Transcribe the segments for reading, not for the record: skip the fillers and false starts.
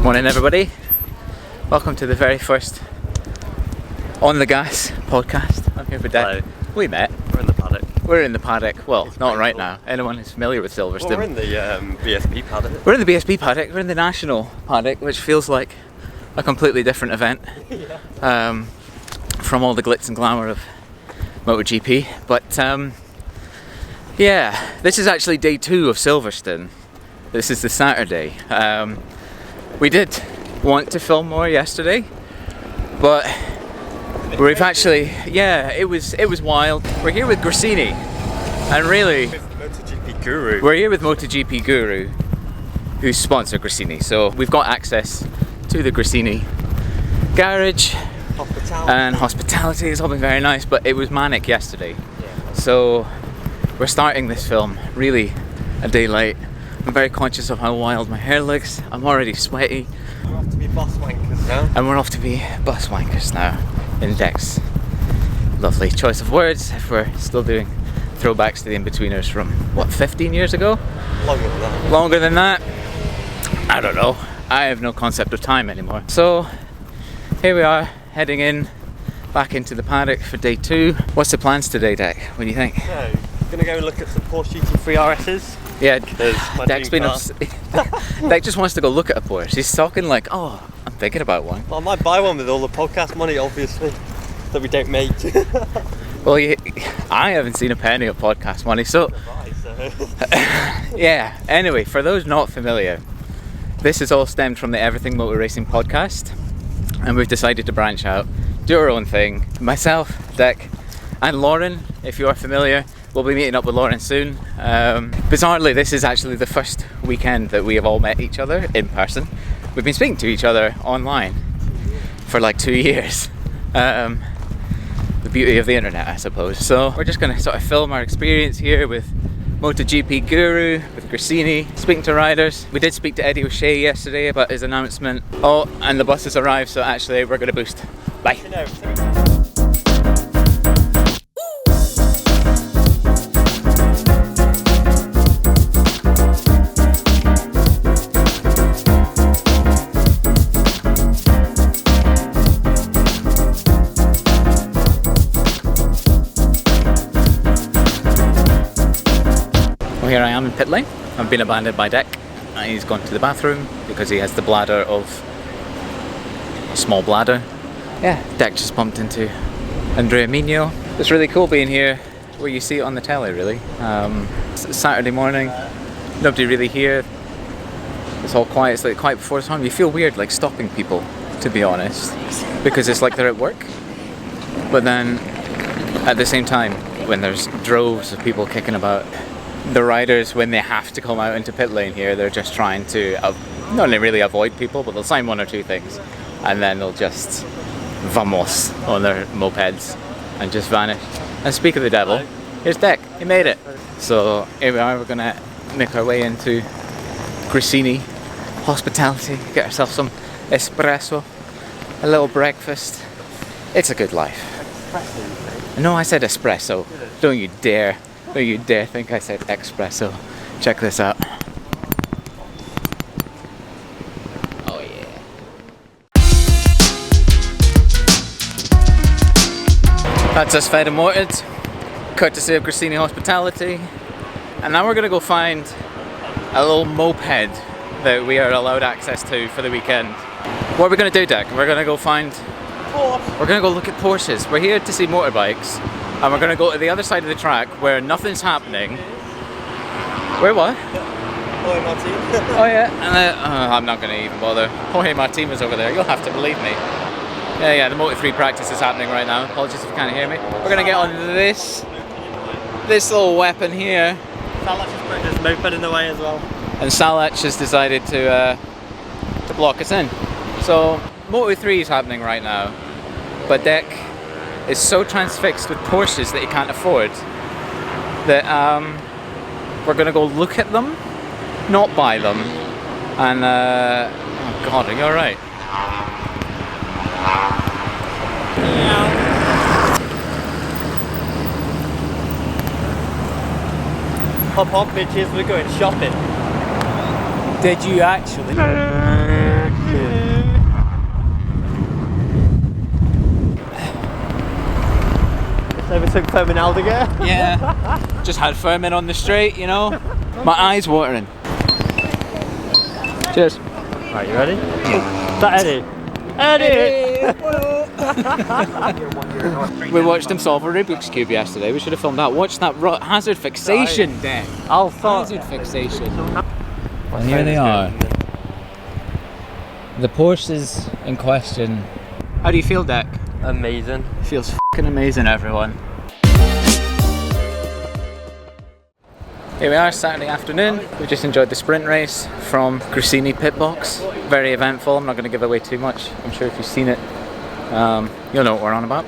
Morning everybody, welcome to the very first On The Gas podcast. I'm here with Dad. We met. We're in the paddock. We're in the paddock, well, It's not right cool. now. Anyone who's familiar with Silverstone. Well, we're in the BSP paddock. We're in the BSP paddock, we're in the national paddock, which feels like a completely different event from all the glitz and glamour of MotoGP. But yeah, this is actually day 2 of Silverstone. This is the Saturday. We did want to film more yesterday, but we've actually, it was wild. We're here with Gresini, and really, MotoGP Guru. we're here with MotoGP Guru, who's sponsor Gresini. So we've got access to the Gresini garage and hospitality. It's all been very nice, but it was manic yesterday. Yeah. So we're starting this film really a day late. I'm very conscious of how wild my hair looks. I'm already sweaty. We're off to be bus wankers now. And we're off to be bus wankers now in Dex. Lovely choice of words if we're still doing throwbacks to the in-betweeners from, what, 15 years ago? Longer than that. Longer than that? I don't know. I have no concept of time anymore. So, here we are, heading back into the paddock for day 2. What's the plans today, Deck? What do you think? So, gonna go look at some Porsche GT3 RS's. Yeah, My Deck's been dream Deck just wants to go look at a Porsche. He's talking like, oh, I'm thinking about one. Well, I might buy one with all the podcast money, obviously, that we don't make. Well, I haven't seen a penny of podcast money, so yeah. Anyway, for those not familiar, this is all stemmed from the Everything Motor Racing podcast, and we've decided to branch out, do our own thing. Myself, Deck, and Lauren, if you are familiar. We'll be meeting up with Lauren soon. Bizarrely, this is actually the first weekend that we have all met each other in person. We've been speaking to each other online for like 2 years. The beauty of the internet, I suppose. So we're just going to sort of film our experience here with MotoGP Guru, with Gresini, speaking to riders. We did speak to Eddie O'Shea yesterday about his announcement. Oh, and the bus has arrived, so actually we're going to boost. Bye. Here I am in pit lane. I've been abandoned by Deck. He's gone to the bathroom because he has the bladder of a small bladder. Yeah, Deck just bumped into Andrea Migno. It's really cool being here where you see it on the telly, really. It's Saturday morning, nobody really here. It's all quiet, it's like quiet before the time. You feel weird like stopping people, to be honest, because it's like they're at work. But then at the same time, when there's droves of people kicking about, the riders, when they have to come out into pit lane here, they're just trying to not really avoid people, but they'll sign 1 or 2 things and then they'll just vamos on their mopeds and just vanish. And speak of the devil, here's Deck, he made it. So here we are, we're gonna make our way into Gresini hospitality, get ourselves some espresso, a little breakfast. It's a good life. No, I said espresso. Don't you dare. Don't you dare think I said espresso. Check this out. Oh yeah. That's us fed and watered, courtesy of Gresini Hospitality. And now we're going to go find a little moped that we are allowed access to for the weekend. What are we going to do, Deck? We're going to go we're going to go look at Porsches. We're here to see motorbikes. And we're going to go to the other side of the track where nothing's happening. Where what? Jorge Martin. Oh yeah, and I'm not going to even bother. Jorge Martin is over there, you'll have to believe me. Yeah, the Moto3 practice is happening right now. Apologies if you can't hear me. We're going to get on this little weapon here. Salach has put his moped in the way as well. And Salach has decided to block us in. So, Moto3 is happening right now. But Deck is so transfixed with Porsches that he can't afford that we're going to go look at them, not buy them, and oh god, are you alright? Hop bitches, we're going shopping. Did you actually? Overtook Fermin Aldiger. Yeah. Just had Fermin on the straight, you know. My eyes watering. Cheers. Right, you ready? Is that Eddie? Eddie! We watched him solve a Rubik's Cube yesterday. We should have filmed that. Watch that hazard fixation deck. Hazard fixation. And here they are. The Porsches in question. How do you feel, Deck? Amazing. Feels f***ing amazing, everyone. Here we are, Saturday afternoon. We just enjoyed the sprint race from Gresini pit box. Very eventful. I'm not going to give away too much. I'm sure if you've seen it, you'll know what we're on about.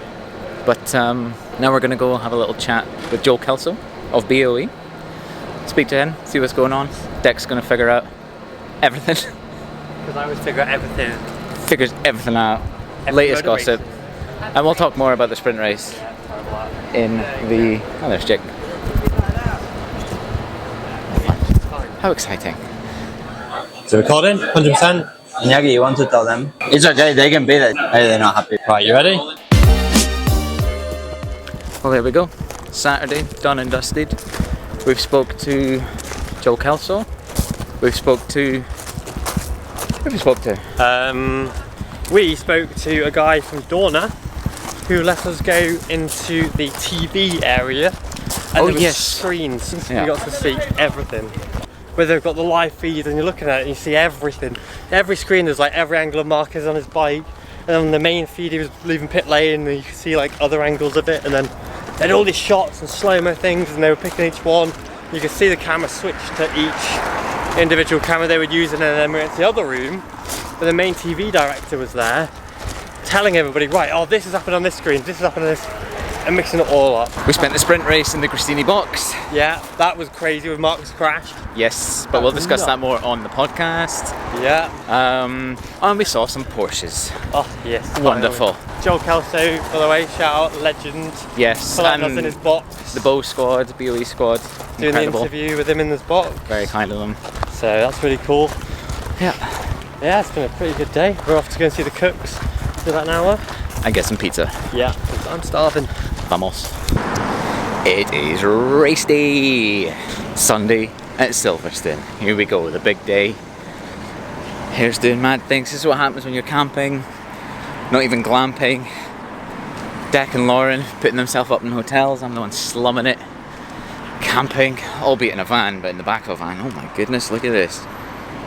But now we're going to go have a little chat with Joel Kelso of BOE. Speak to him, see what's going on. Deck's going to figure out everything. Because I always figure out everything. Figures everything out. Latest gossip. And we'll talk more about the sprint race in the... Oh, there's Jake. How exciting. So recording? 100%? Iñaki, you want to tell them? It's okay, they can beat it. Hey, they're not happy. Right, you ready? Well, there we go. Saturday, done and dusted. We've spoke to Joel Kelso. We've spoke to... Who have we spoke to? We spoke to a guy from Dorna who let us go into the TV area. And there were screens. Yeah. You got to see everything. Where they've got the live feed and you're looking at it and you see everything. Every screen there's like every angle of Marquez on his bike. And on the main feed he was leaving pit lane and you could see like other angles of it. And then they had all these shots and slow-mo things and they were picking each one. You could see the camera switch to each individual camera they were using, and then we went to the other room where the main TV director was there telling everybody, right, oh, this has happened on this screen, this has happened on this, and mixing it all up. We spent the sprint race in the Gresini box. Yeah, that was crazy with Mark's crash. Yes, but we'll discuss that more on the podcast. Yeah. And we saw some Porsches. Oh, yes. Wonderful. Joel Kelso, by the way, shout out, legend. Yes, and us in his box. The Bow squad, BOE squad. Doing Incredible. the interview with him in his box. Very kind of them. So that's really cool. Yeah. Yeah, it's been a pretty good day. We're off to go and see the cooks in about an hour. And get some pizza. Yeah, I'm starving. Vamos. It is race day. Sunday at Silverstone. Here we go, the big day. Here's doing mad things. This is what happens when you're camping. Not even glamping. Deck and Lauren putting themselves up in hotels. I'm the one slumming it. Camping, albeit in a van, but in the back of a van. Oh my goodness, look at this.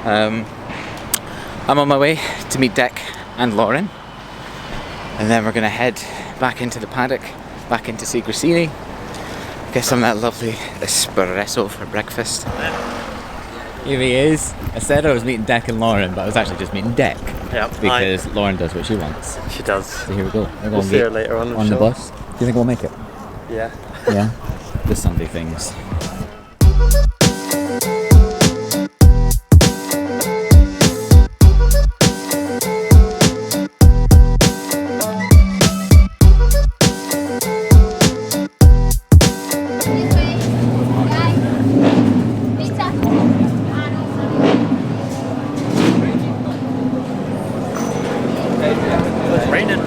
I'm on my way to meet Deck and Lauren. And then we're going to head back into the paddock, back into see Gresini. Get some of that lovely espresso for breakfast. Here he is. I said I was meeting Deck and Lauren, but I was actually just meeting Deck. Yeah, because Lauren does what she wants. She does. So here we go. We're We'll see her later on. On the bus. Do you think we'll make it? Yeah. Yeah. The Sunday things. It's raining.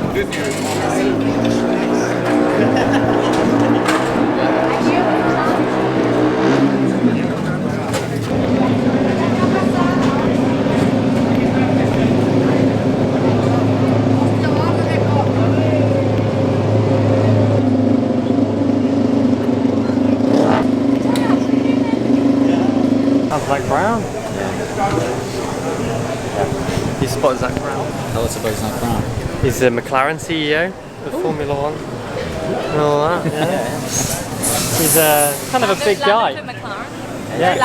Sounds like Brown. You spotted Zach Brown. Oh, it's about Zach Brown. He's the McLaren CEO of Formula One and all that. Yeah. He's kind of a big guy. Yeah.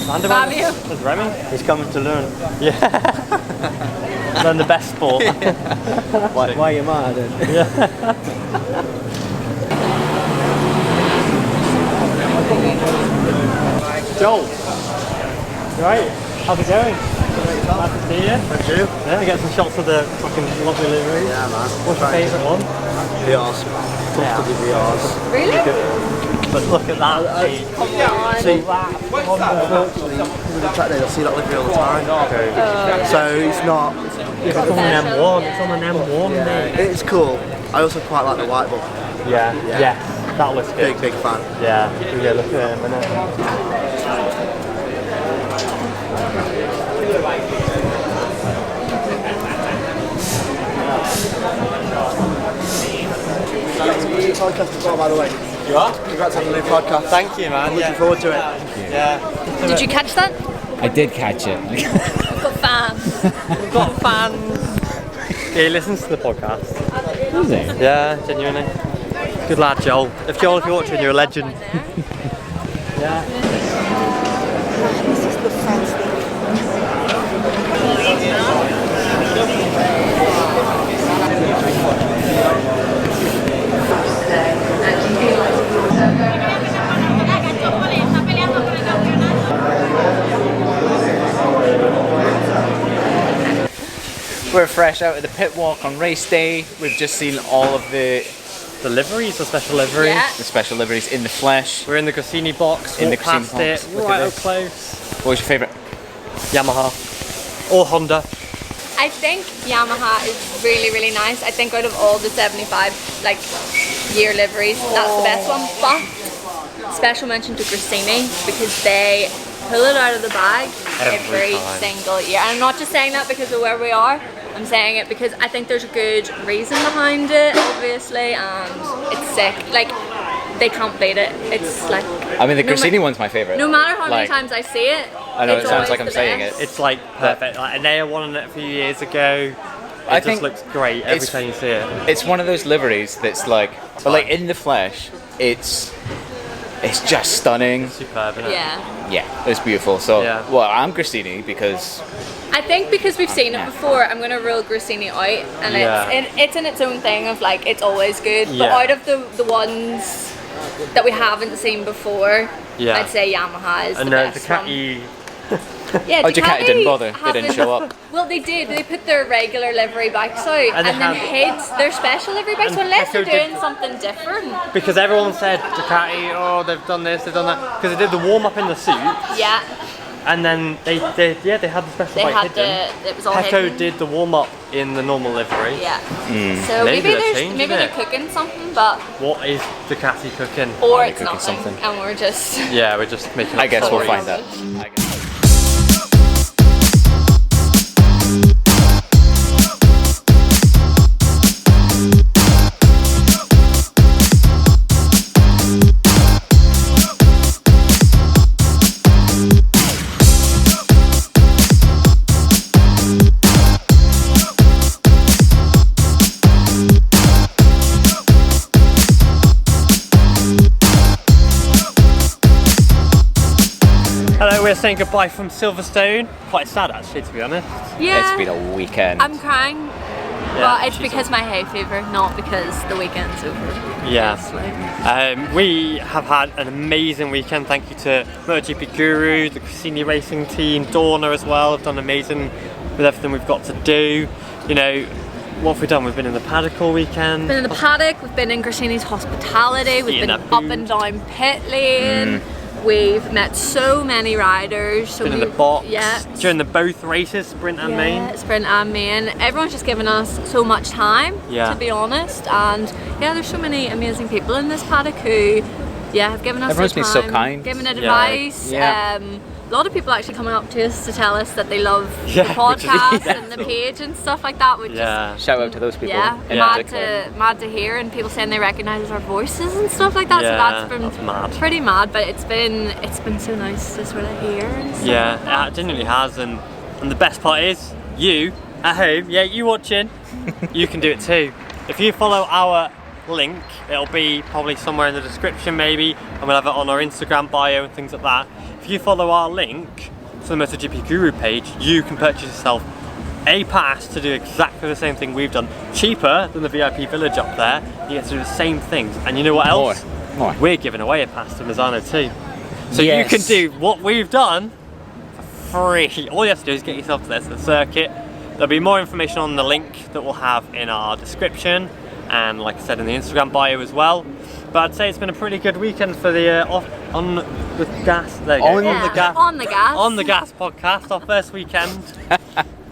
Landerman. There's Remy. He's coming to learn. Yeah. Learn the best sport. Why are you mad? Joel. You right? How's it going? Nice to see you. Thank you. Yeah, get some shots of the fucking lovely livery. Yeah, man. What's your favourite one? VRs. Tough to be VRs. Really? But look at that. See, unfortunately, with the track day, I see that livery all the time. So it's not... It's on an M1. It's on an M1. It's cool. I also quite like the white book. Yeah. That looks good. Big fan. Yeah, yeah, look at him, innit? New podcast as well, by the way. You are? Congrats on the new podcast. Thank you, man. I'm looking forward to it. Yeah. Did you catch that? I did catch it. I've got fans. We've got fans. Yeah, he listens to the podcast. Is it? Yeah, genuinely. Good lad, Joel. If you're watching, you're a legend. Yeah. This is the fans thing. We're fresh out of the pit walk on race day. We've just seen all of the liveries, the special liveries. Yeah. special liveries in the flesh. We're in the Gresini box, In the walk past Gresini it, box. Look at right up this. close. What was your favourite? Yamaha. Or Honda. I think Yamaha is really, really nice. I think out of all the 75 year liveries, that's the best one. But special mention to Gresini because they pull it out of the bag every time. single year. And I'm not just saying that because of where we are. I'm saying it because I think there's a good reason behind it, obviously, and it's sick. Like, they can't beat it. It's like... I mean, the no Gresini ma- one's my favourite. No matter how many Like, times I see it, I know, it's it sounds always like I'm the saying best. it. It's like perfect. Like Anea won it a few years ago. I It think just looks great every it's- time you see it. It's one of those liveries that's like, but like in the flesh, it's just stunning. Superb, isn't it? Yeah. Yeah, it's beautiful. So, Yeah. well, I'm Gresini because I think because we've seen it before, I'm going to rule Gresini out, and Yeah. it's in its own thing of like, it's always good, but Yeah. out of the ones that we haven't seen before, Yeah. I'd say Yamaha is And the best one. Ducati. Yeah, Oh, Ducati didn't bother. They didn't show up. Well, they did. They put their regular livery bikes out And and, they then had- hid their special livery bikes. and So unless they're Pecco did- doing something different. Because everyone said Ducati, oh, they've done this, they've done that. Because they did the warm up in the suit, Yeah, and then they had the special they bike had hidden. it was all Pecco hidden. did the warm up in the normal livery. Yeah. So Maybe maybe they're there's changing maybe they're it. cooking something, but What is Ducati cooking? or they're it's cooking nothing, something. and we're just. Yeah, we're just making. I up guess we'll stories. find out. I guess. Hello, we're saying goodbye from Silverstone. Quite sad, actually, to be honest. Yeah. It's been a weekend. I'm crying. But it's because my hay fever, not because the weekend's over. Yeah. obviously. We have had an amazing weekend. Thank you to MotoGP Guru, the Gresini Racing team, Dorna as well. Have done amazing with everything we've got to do. You know, what have we done? We've been in the paddock all weekend. Been in the paddock, we've been in Gresini's hospitality, we've Eating been that up food. and down pit lane, we've met so many riders. So Been in the we've- box. Yeah. During the both races, sprint and main. Sprint and main. Everyone's just given us so much time, Yeah. to be honest. And yeah, there's so many amazing people in this paddock who, have given us Everyone's their been so time, kind. giving Yeah. advice. Yeah. A lot of people actually coming up to us to tell us that they love Yeah, the which is podcast really and the cool. page and stuff like that, which is Yeah. Shout out to those people. in mad particular. to hear, and people saying they recognise our voices and stuff like that. Yeah, so that's been that's mad. pretty mad, but it's been so nice to sort of hear and stuff. Yeah, it genuinely has, and the best part is, you at home, you watching, you can do it too. If you follow our link, it'll be probably somewhere in the description maybe, and we'll have it on our Instagram bio and things like that. If you follow our link to the MotoGP Guru page, you can purchase yourself a pass to do exactly the same thing we've done, cheaper than the VIP Village up there. You get to do the same things, and you know what else? More. We're giving away a pass to Misano too. So you Yes. can do what we've done for free. All you have to do is get yourself to the circuit. There'll be more information on the link that we'll have in our description, and like I said, in the Instagram bio as well. But I'd say it's been a pretty good weekend for the on the gas. There you go. On On the gas. On the gas. On the gas podcast, our first weekend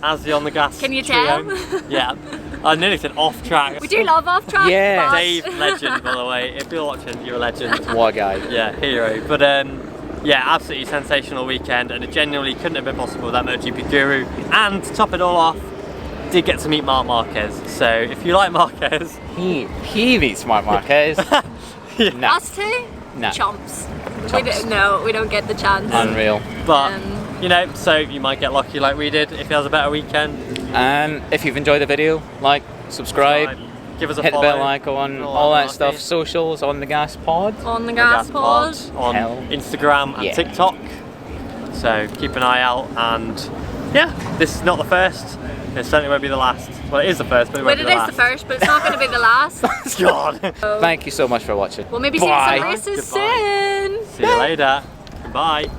as the On the Gas Can you trio. tell? Yeah. I nearly said off track. We do love off track. Yeah. but- Dave, legend, by the way. If you're watching, you're a legend. What a guy. Yeah, hero. But yeah, absolutely sensational weekend, and it genuinely couldn't have been possible without MotoGP Guru. And to top it all off, did get to meet Marc Marquez. So if you like Marquez, He beats Marc Marquez. No. Us two? No. Chomps. Chomps. We don't get the chance. Unreal. but you know, so you might get lucky like we did if he has a better weekend. And if you've enjoyed the video, like, subscribe, Give us a hit the follow. bell icon, all that stuff. Socials on the Gas Pod. On the gas pod. on Hell. Instagram and Yeah. TikTok. So keep an eye out, and yeah, this is not the first. It certainly won't be the last. Well, it is the first, but it won't But be it the is last. the first, but it's not going to be the last. God. Thank you so much for watching. We'll maybe see Bye. some races Goodbye. soon. See you later. Goodbye.